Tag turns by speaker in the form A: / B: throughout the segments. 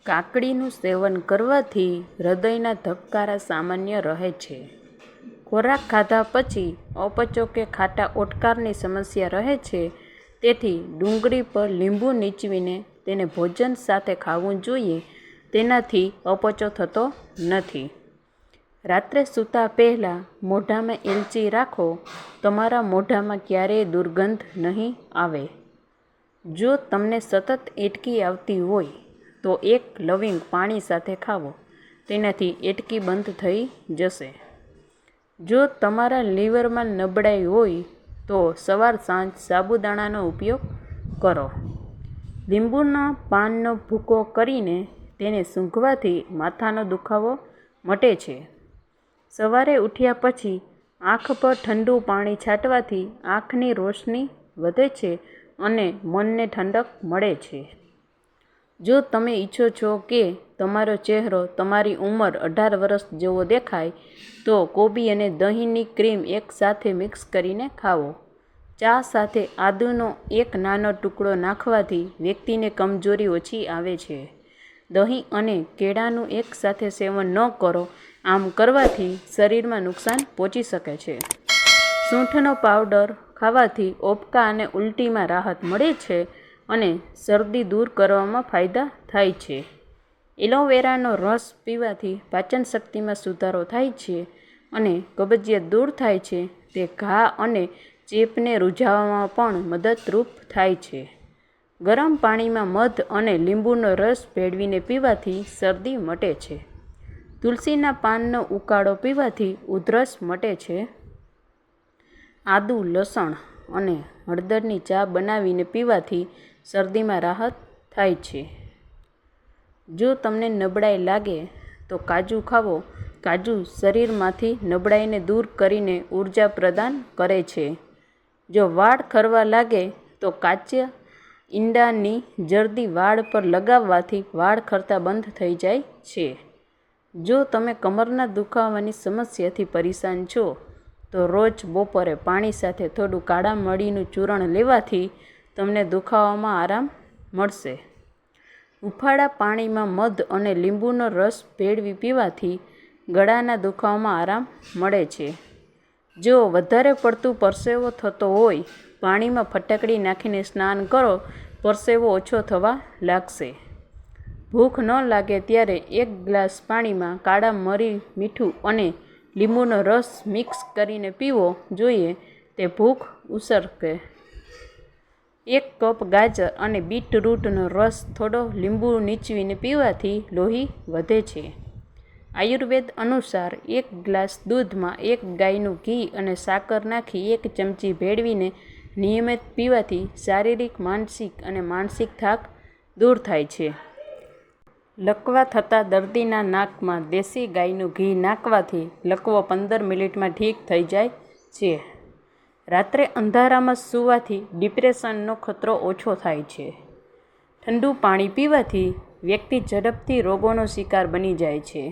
A: કાકડીનું સેવન કરવાથી હૃદયના ધબકારા સામાન્ય રહે છે. ખોરાક ખાધા પછી અપચો કે ખાટા ઓડકારની સમસ્યા રહે છે. તેથી ડુંગળી પર લીંબુ નીચવીને તેને ભોજન સાથે ખાવું જોઈએ. તેનાથી અપચો થતો નથી. રાત્રે સૂતા પહેલાં મોઢામાં એલચી રાખો. તમારા મોઢામાં ક્યારેય દુર્ગંધ નહીં આવે. જો તમને સતત એટકી આવતી હોય તો એક લવિંગ પાણી સાથે ખાવો. તેનાથી એટકી બંધ થઈ જશે. જો તમારા લીવરમાં નબળાઈ હોય તો સવાર સાંજ સાબુદાણાનો ઉપયોગ કરો. લીંબુના પાનનો ભૂકો કરીને તેને સૂંઘવાથી માથાનો દુખાવો મટે છે. સવારે ઉઠ્યા પછી આંખ પર ઠંડુ પાણી છાંટવાથી આંખની રોશની વધે છે અને મનને ઠંડક મળે છે. જો તમે ઈચ્છો છો કે તમારો ચહેરો તમારી ઉંમર 18 વર્ષ જેવો દેખાય તો કોબી અને દહીંની ક્રીમ એકસાથે મિક્સ કરીને ખાવો. ચા સાથે આદુનો એક નાનો ટુકડો નાખવાથી વ્યક્તિને કમજોરી ઓછી આવે છે. દહીં અને કેળાનું એકસાથે સેવન ન કરો. આમ કરવાથી શરીરમાં નુકસાન પહોંચી શકે છે. સૂંઠનો પાવડર ખાવાથી ઓબકા અને ઉલટીમાં રાહત મળે છે અને શરદી દૂર કરવામાં ફાયદા થાય છે. એલોવેરાનો રસ પીવાથી પાચન શક્તિમાં સુધારો થાય છે અને કબજિયાત દૂર થાય છે. તે ઘા અને ચેપને રૂઝાવવામાં પણ મદદરૂપ થાય છે. ગરમ પાણીમાં મધ અને લીંબુનો રસ ભેળવીને પીવાથી શરદી મટે છે. તુલસીના પાનનો ઉકાળો પીવાથી ઉધરસ મટે છે. આદુ, લસણ અને હળદરની ચા બનાવીને પીવાથી શરદીમાં રાહત થાય છે. જો તમને નબળાઈ લાગે તો કાજુ ખાવો. કાજુ શરીરમાંથી નબળાઈને દૂર કરીને ઉર્જા પ્રદાન કરે છે. જો વાળ ખરવા લાગે તો કાચા ઈંડાની જરદી વાળ પર લગાવવાથી વાળ ખરતા બંધ થઈ જાય છે. જો તમે કમરના દુખાવાની સમસ્યાથી પરેશાન છો તો રોજ બપોરે પાણી સાથે થોડું કાળા મરીનું ચૂર્ણ લેવાથી તમને દુખાવામાં આરામ મળશે. હૂંફાળા પાણીમાં મધ અને લીંબુનો રસ ભેળવી પીવાથી ગળાના દુખાવામાં આરામ મળે છે. જો વધારે પડતું પરસેવો થતો હોય, પાણીમાં ફટકડી નાખીને સ્નાન કરો. પરસેવો ઓછો થવા લાગશે. ભૂખ ન લાગે ત્યારે 1 ગ્લાસ પાણીમાં કાળા મરી, મીઠું અને લીંબુનો રસ મિક્સ કરીને પીવો જોઈએ. તે ભૂખ ઉસરશે. 1 કપ ગાજર અને બીટરૂટનો રસ થોડો લીંબુ નીચવીને પીવાથી લોહી વધે છે. આયુર્વેદ અનુસાર 1 ગ્લાસ દૂધમાં 1 ગાયનું ઘી અને સાકર નાખી 1 ચમચી ભેળવીને નિયમિત પીવાથી શારીરિક, માનસિક અને માનસિક થાક દૂર થાય છે. લકવા થતા દર્દીના નાકમાં દેશી ગાયનું ઘી નાખવાથી લકવો 15 મિનિટમાં ઠીક થઈ જાય છે. રાત્રે અંધારામાં સૂવાથી ડિપ્રેશનનો ખતરો ઓછો થાય છે. ઠંડુ પાણી પીવાથી વ્યક્તિ ઝડપથી રોગોનો શિકાર બની જાય છે.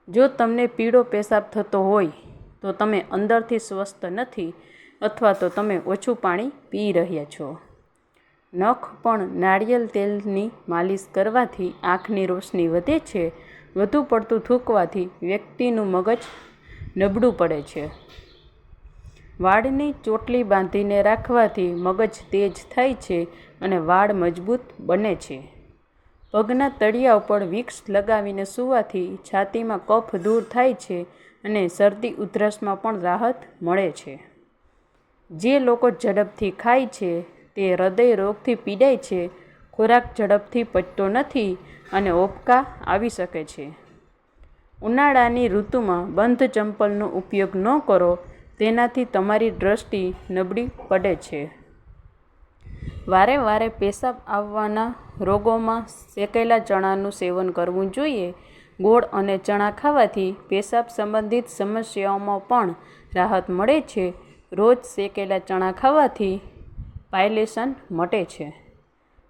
A: જો તમને પીળો પેશાબ થતો હોય તો તમે અંદરથી સ્વસ્થ નથી અથવા તો તમે ઓછું પાણી પી રહ્યા છો. નખ પર નાળિયેર તેલની માલિશ કરવાથી આંખની રોશની વધે છે. વધુ પડતું થૂંકવાથી વ્યક્તિનું મગજ નબળું પડે છે. વાળની ચોટલી બાંધીને રાખવાથી મગજ તેજ થાય છે અને વાળ મજબૂત બને છે. પગના તળિયા ઉપર વિક્સ લગાવીને સૂવાથી છાતીમાં કફ દૂર થાય છે અને શરદી ઉધરસમાં પણ રાહત મળે છે. જે લોકો ઝડપથી ખાય છે તે હૃદય રોગથી પીડાય છે. ખોરાક ઝડપથી પચતો નથી અને ઓબકા આવી શકે છે. ઉનાળાની ઋતુમાં બંધ ચંપલનો ઉપયોગ ન કરો. તેનાથી તમારી દૃષ્ટિ નબળી પડે છે. વારે વારે પેશાબ આવવાના રોગોમાં શેકેલા ચણાનું સેવન કરવું જોઈએ. ગોળ અને ચણા ખાવાથી પેશાબ સંબંધિત સમસ્યાઓમાં પણ રાહત મળે છે. રોજ શેકેલા ચણા ખાવાથી પાયલેશન મટે છે.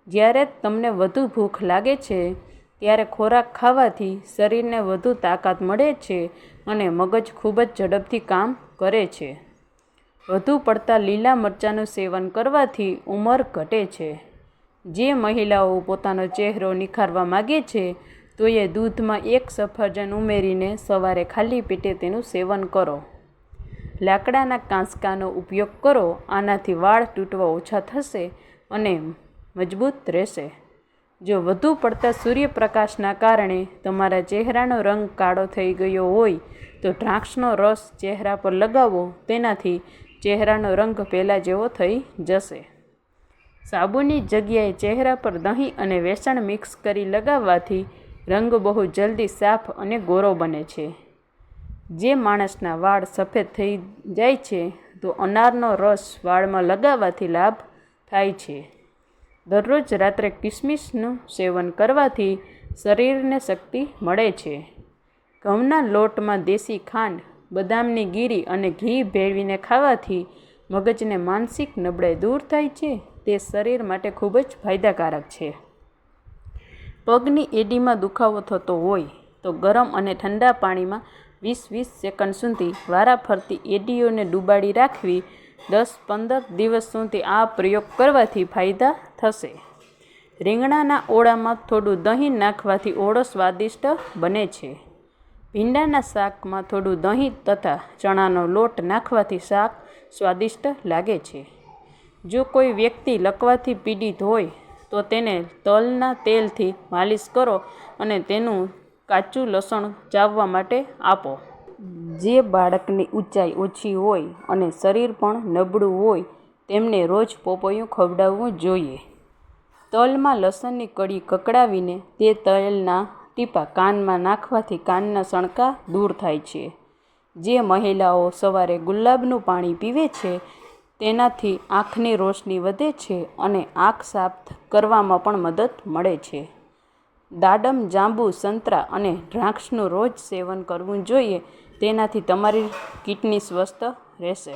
A: જ્યારે તમને વધુ ભૂખ લાગે છે ત્યારે ખોરાક ખાવાથી શરીરને વધુ તાકાત મળે છે અને મગજ ખૂબ જ ઝડપથી કામ કરે છે. વધુ પડતા લીલા મરચાંનું સેવન કરવાથી ઉંમર ઘટે છે. જે મહિલાઓ પોતાનો ચહેરો નિખારવા માગે છે તો એ દૂધમાં 1 સફરજન ઉમેરીને સવારે ખાલી પેટે તેનું સેવન કરો. લાકડાના કાંસકાનો ઉપયોગ કરો. આનાથી વાળ તૂટવા ઓછા થશે અને મજબૂત રહેશે. જો વધુ પડતા સૂર્યપ્રકાશના કારણે તમારા ચહેરાનો રંગ કાળો થઈ ગયો હોય તો દ્રાક્ષનો રસ ચહેરા પર લગાવો. તેનાથી ચહેરાનો રંગ પહેલાં જેવો થઈ જશે. સાબુની જગ્યાએ ચહેરા પર દહીં અને વેસણ મિક્સ કરી લગાવવાથી રંગ બહુ જલ્દી સાફ અને ગોરો બને છે. જે માણસના વાળ સફેદ થઈ જાય છે તો અનારનો રસ વાળમાં લગાવવાથી લાભ થાય છે. દરરોજ રાત્રે કિસમિસનું સેવન કરવાથી શરીરને શક્તિ મળે છે. ઘઉંના લોટમાં દેશી ખાંડ, બદામની ગીરી અને ઘી ભેળવીને ખાવાથી મગજને માનસિક નબળાઈ દૂર થાય છે. તે શરીર માટે ખૂબ જ ફાયદાકારક છે. પગની એડીમાં દુખાવો થતો હોય તો ગરમ અને ઠંડા પાણીમાં 20-20 સેકન્ડ સુધી વારાફરતી એડીઓને ડૂબાડી રાખવી. 10-15 દિવસ સુધી આ પ્રયોગ કરવાથી ફાયદા થશે. રીંગણાના ઓળામાં થોડું દહીં નાખવાથી ઓળો સ્વાદિષ્ટ બને છે. ભીંડાના શાકમાં થોડું દહીં તથા ચણાનો લોટ નાખવાથી શાક સ્વાદિષ્ટ લાગે છે. જો કોઈ વ્યક્તિ લકવાથી પીડિત હોય તો તેને તલના તેલથી માલિશ કરો અને તેનું કાચું લસણ ચાવવા માટે આપો. જે બાળકની ઊંચાઈ ઓછી હોય અને શરીર પણ નબળું હોય તેમને રોજ પોપૈયું ખવડાવવું જોઈએ. તલમાં લસણની કળી કકડાવીને તે તેલના ટીપાં કાનમાં નાખવાથી કાનના સણકા દૂર થાય છે. જે મહિલાઓ સવારે ગુલાબનું પાણી પીવે છે તેનાથી આંખની રોશની વધે છે અને આંખ સાફ કરવામાં પણ મદદ મળે છે. દાડમ, જાંબુ, સંતરા અને દ્રાક્ષનું રોજ સેવન કરવું જોઈએ. તેનાથી તમારી કિડની સ્વસ્થ રહેશે.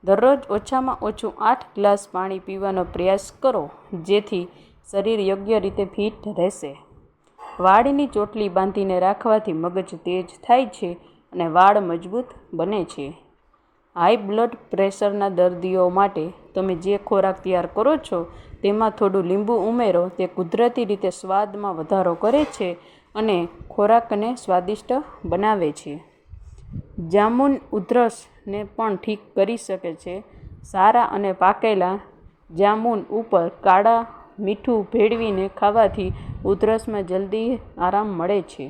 A: દરરોજ ઓછામાં ઓછું 8 ગ્લાસ પાણી પીવાનો પ્રયાસ કરો જેથી શરીર યોગ્ય રીતે ફિટ રહેશે. વાળની ચોટલી બાંધીને રાખવાથી મગજ તેજ થાય છે અને વાળ મજબૂત બને છે. હાઈ બ્લડ પ્રેશરના દર્દીઓ માટે તમે જે ખોરાક તૈયાર કરો છો તેમાં થોડું લીંબુ ઉમેરો. તે કુદરતી રીતે સ્વાદમાં વધારો કરે છે અને ખોરાકને સ્વાદિષ્ટ બનાવે છે. જામુન ઉધરસને પણ ઠીક કરી શકે છે. સારા અને પાકેલા જામુન ઉપર કાળા મીઠું ભેળવીને ખાવાથી ઉધરસમાં જલ્દી આરામ મળે છે.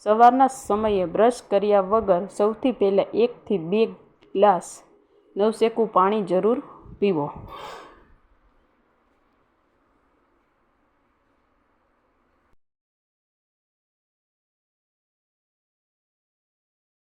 A: સવારના સમયે બ્રશ કર્યા વગર સૌથી પહેલાં 1 થી 2 ગ્લાસ નવશેકું પાણી જરૂર પીવો.